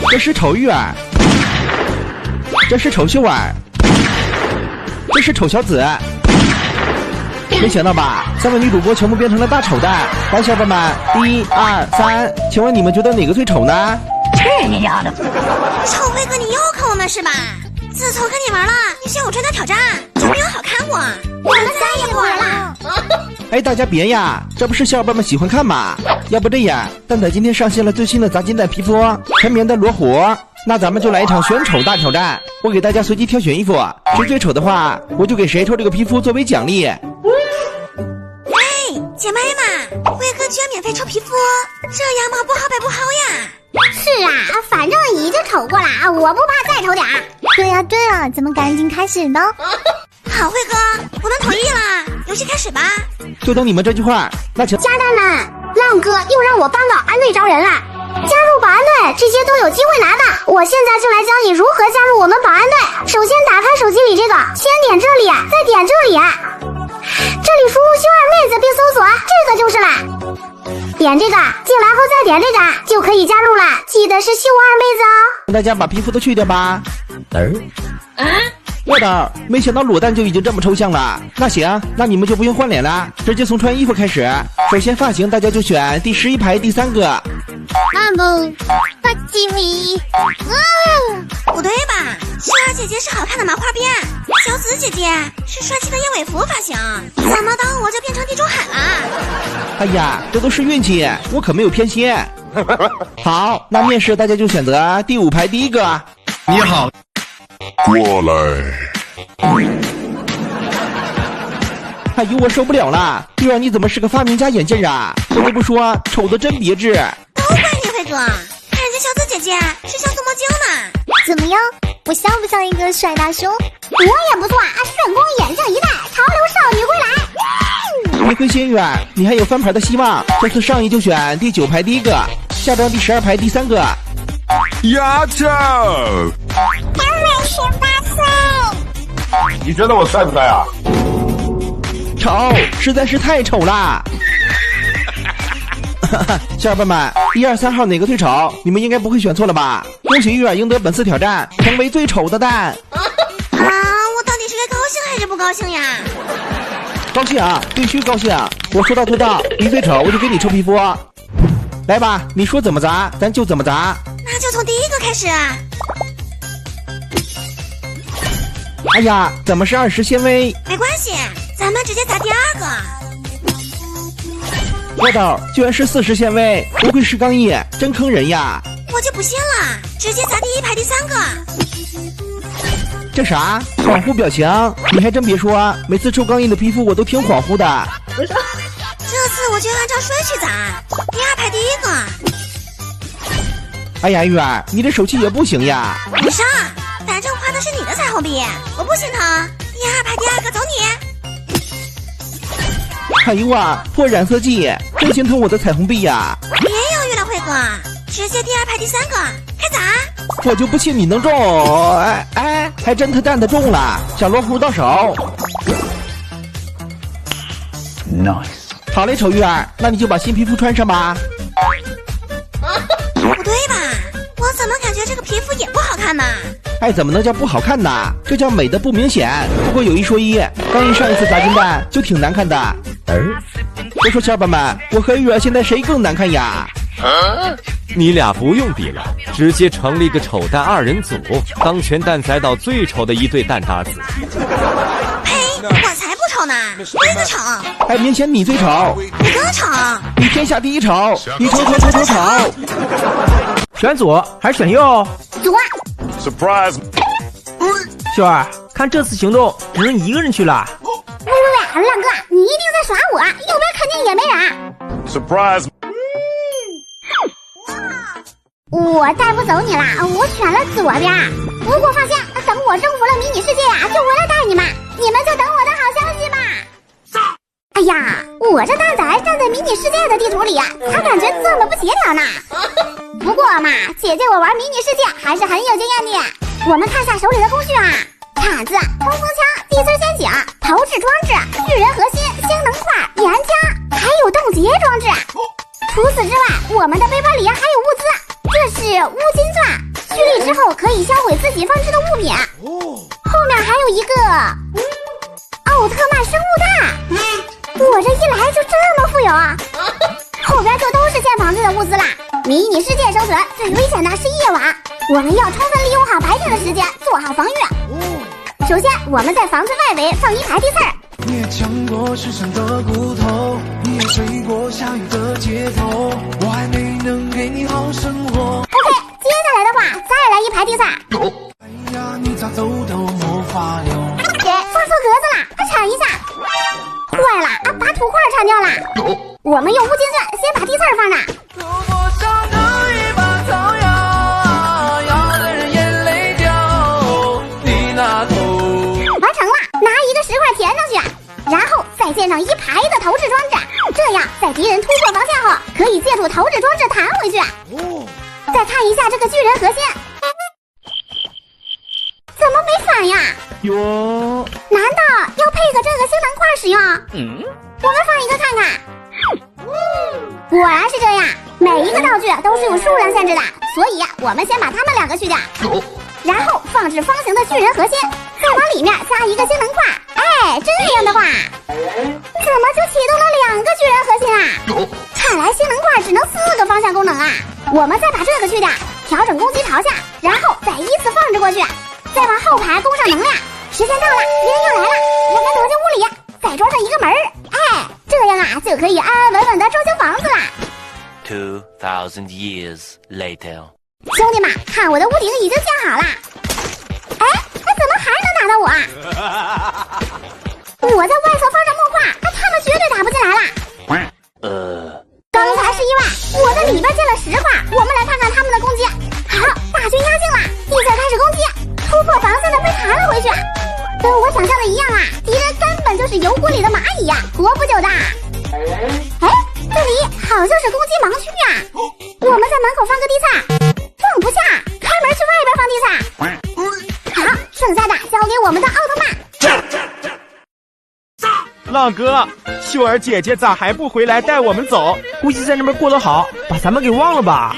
这是丑玉儿，这是丑秀儿，这是丑小紫。没想到吧，3位女主播全部变成了大丑蛋。来，小伙伴们，1、2、3，请问你们觉得哪个最丑呢？去你娘的！丑辉哥，你又坑我们是吧？自从跟你玩了，你向我真的挑战就没有好看过，我们再也不玩了。哎，大家别呀，这不是小伙伴们喜欢看吗？要不这样，蛋仔今天上线了最新的砸金蛋皮肤全棉的罗湖，那咱们就来一场选丑大挑战。我给大家随机挑选衣服，谁最丑的话，我就给谁抽这个皮肤作为奖励。姐妹们，辉哥居然免费抽皮肤，这羊毛不好白不薅呀！是啊，反正已经瞅过了，我不怕再瞅点儿。对呀，咱们赶紧开始吧。好，辉哥，我们同意了，游戏开始吧。就等你们这句话，那请家人们，浪哥又让我帮到安队招人了，加入保安队，这些都有机会拿的。我现在就来教你如何加入我们保安队。首先打开手机里这个，先点这里，再点这里，这里输入秀二妹子并搜索，这个就是了。点这个进来后再点这个就可以加入了，记得是秀二妹子哦。大家把皮肤都去掉吧。我的，没想到裸蛋就已经这么抽象了。那行，那你们就不用换脸了，直接从穿衣服开始。首先发型，大家就选第11排第3个。巴基米，不对吧？秀儿姐姐是好看的麻花辫，小紫姐姐是帅气的燕尾服发型，怎么的我就变成地中海了？哎呀，这都是运气，我可没有偏心。好，那面试大家就选择第5排第1个。你好，过来。哎呦，我受不了了！玉儿，你怎么是个发明家眼镜啊？不得不说，丑的真别致。都怪你，辉哥，看人家小紫姐姐是像镀墨镜呢。怎么样？我像不像一个帅大胸？我也不错，顺风眼镜一戴，潮流少女归来。别灰心，玉儿，你还有翻盘的希望。这次上一就选第9排第1个，下张第12排第3个。丫头18岁，你觉得我帅不帅啊？丑，实在是太丑了。小伙伴们，1、2、3号哪个最丑？你们应该不会选错了吧？恭喜玉儿赢得本次挑战，成为最丑的蛋。啊，我到底是该高兴还是不高兴呀？高兴啊，必须高兴！我说到做到，你最丑我就给你抽皮肤。来吧，你说怎么砸，咱就怎么砸。那就从第1个开始。哎呀，怎么是20纤维？没关系，咱们直接砸第2个。我操，居然是40纤维，不愧是刚毅，真坑人呀！我就不信了，直接砸第1排第3个。这啥？恍惚表情？你还真别说，每次抽刚毅的皮肤我都挺恍惚的。这次我就按照顺序砸，第2排第1个。哎呀，玉儿，你这手气也不行呀！没事，反正花的是你的彩虹币，我不心疼。第2排第2个，走你！哎呦啊，破染色剂，真心疼我的彩虹币呀！别犹豫了，辉哥，直接第2排第3个，开砸！我就不信你能中！哎，还真他蛋的中了，小罗湖到手。Nice。好嘞，丑玉儿，那你就把新皮肤穿上吧。不对吧？我怎么感觉这个皮肤也不好看呢？哎，怎么能叫不好看呢？这叫美的不明显。不过有一说一，刚一上一次砸金蛋就挺难看的。别说小伙伴们，我和玉儿现在谁更难看呀？你俩不用比了，直接成立个丑蛋2人组，当全蛋仔岛最丑的一对蛋搭子。呸！我才不丑呢，辉哥丑。哎，明显你最丑，你更丑。你天下第一丑，你丑。选左还是选右？左。Surprise！ 秀儿，看这次行动只能你一个人去了。喂，浪哥，你一定在耍我，右边肯定也没人。Surprise！ 我带不走你了，我选了左边。不过发现等我征服了迷你世界就回来带你们，你们就等我的好消息吧。哎呀，我这蛋仔站在迷你世界的地图里，咋感觉这么不协调呢？不过嘛，姐姐我玩迷你世界还是很有经验的。我们看下手里的工序啊，铲子、冲锋枪、地丝陷阱、投掷装置、巨人核心、星能块、岩浆，还有冻结装置。除此之外，我们的背包里还有物资，这是乌金钻、可以销毁自己放置的物品。后面还有一个奥特曼生物弹。我这一来就这么富有啊！后边就都是建房子的物资啦。迷你世界生存最危险的是夜晚，我们要充分利用好白天的时间，做好防御。首先，我们在房子外围放一排地刺儿。你也抢过世上的骨头，你也睡过下雨的街头，我还没能给你好生活。OK， 接下来的话，再来一排地刺儿。哎呀，你咋走都没法溜。放错格子了，铲一下。坏了啊，把土块铲掉了。我们用无尽钻先把地刺儿放那。如果上的一把草药，要的人眼泪掉，你那头。完成了，拿一个石块填上去，然后再建上一排的投掷装置，这样在敌人突破防线后，可以借助投掷装置弹回去。再看一下这个巨人核心，怎么没反呀？哟，难道要配合这个星能块使用？我们放一个看看。果然是这样，每一个道具都是有数量限制的，所以我们先把它们两个去掉，然后放置方形的巨人核心，再往里面加一个星能块。哎，这样的话，怎么就启动了2个巨人核心啊？看来星能块只能4个方向功能啊！我们再把这个去掉，调整攻击朝向，然后再依次放置过去，再往后排供上能量。时间到了，敌人要来了，我们躲进屋里，再装上一个门。哎，这样啊就可以安安稳稳的装修房子了。2000 years later， 兄弟们，看我的屋顶已经建好了。哎，怎么还能打到我啊？我在外侧放上木块，他们绝对打不进来了。刚才是意外，我在里边建了10块。我们来看看他们的攻击。好，大军压境了，地刺开始攻击，突破防线的被弹了回去。跟我想象的一样啊，敌人根本就是油锅里的蚂蚁呀，活不久的。哎，这里好像是攻击盲区啊！我们在门口放个地刺，放不下，开门去外边放地刺。好，剩下的交给我们的奥特曼。浪哥，秀儿姐姐咋还不回来带我们走？估计在那边过得好，把咱们给忘了吧？